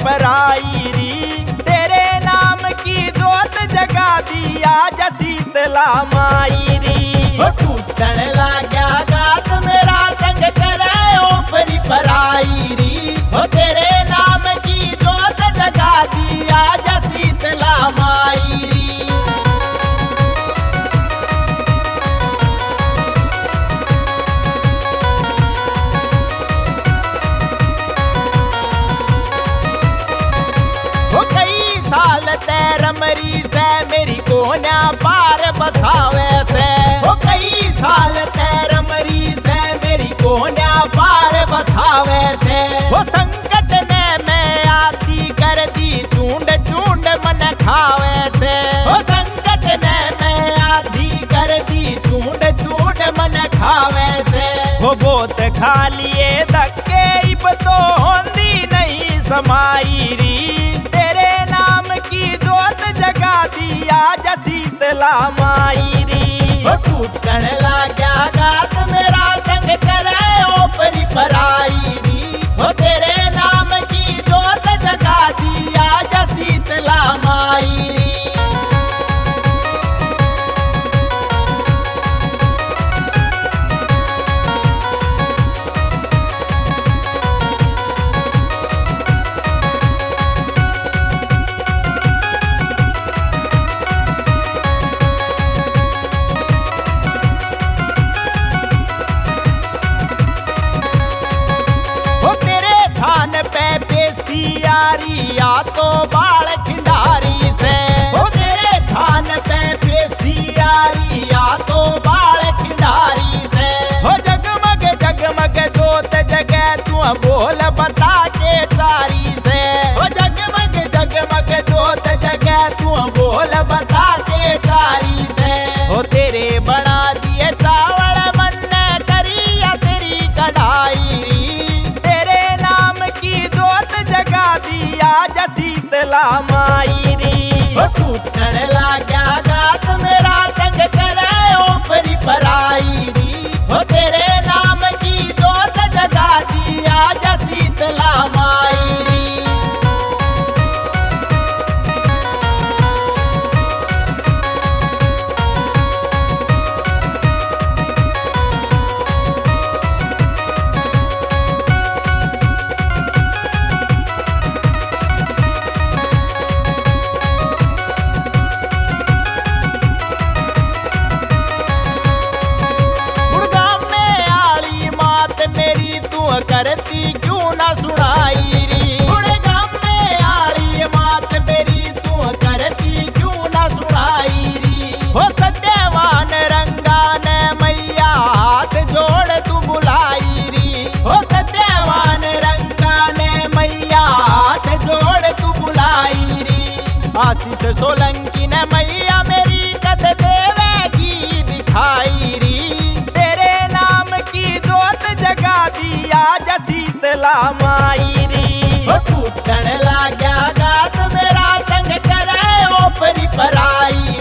पराई री। तेरे नाम की जोत जगा दिया जा शीतला माई री। हो टूटन लाग्या गात मेरा संग करे ओपरी पराई री। हो तेरे नाम की जोत जगा दिया जा शीतला माई री। साल तैरमरी से मेरी कोन्या पार बसावे से। हो कई साल तैरमरी से मेरी कोन्या पार बसावे से। हो संकट ने मैं आती कर दी चूंड चूंड मन खावे से। हो संकट ने मैं आती कर दी चूंड चूंड मन खावे से। हो बोत खा लिए धक्के इब तो होंदी नहीं समाई री। की जोत जगा दिया जा शीतला माई री। हो टूटन लाग्या गात मेरा संग करे ओपरी पराई री। हो तेरे नाम की जोत जगा दिया जा शीतला माई री। या तो बाल खिंडारी से। हो तेरे थान पे पेशियारी या तो बाल खिंडारी से। हो जगमग जगमग जोत जगह तू बोल बता के सारी से। हो जगमग जगमग जोत जगह तू बोल बता के सारी से। हो तेरे बना दिए चावल मन करी या तेरी कढ़ाई री। तेरे नाम की जोत जगा दिया जा शीतला माई री। हो टूटन लाग्या गात मेरा संग करे ओपरी पराई री। हो तेरे नाम की जोत जगा दिया जा शीतला माई री। करती क्यों ना सुनाई री। गुड़गाम में आली मात मेरी तू करती क्यों ना सुनाई री। हो सत्यवान रंगा ने मैया हाथ जोड़ तू बुलाई री। हो सत्यवान रंगा ने मैया हाथ जोड़ तू बुलाई री। आशीष सोलंकी ने मैया मेरी कद देवेगी दिखाई री। तेरे नाम की जोत जगा दिया जा शीतला माई री। हो टूटन लाग्या गात मेरा संग करे ओपरी पराई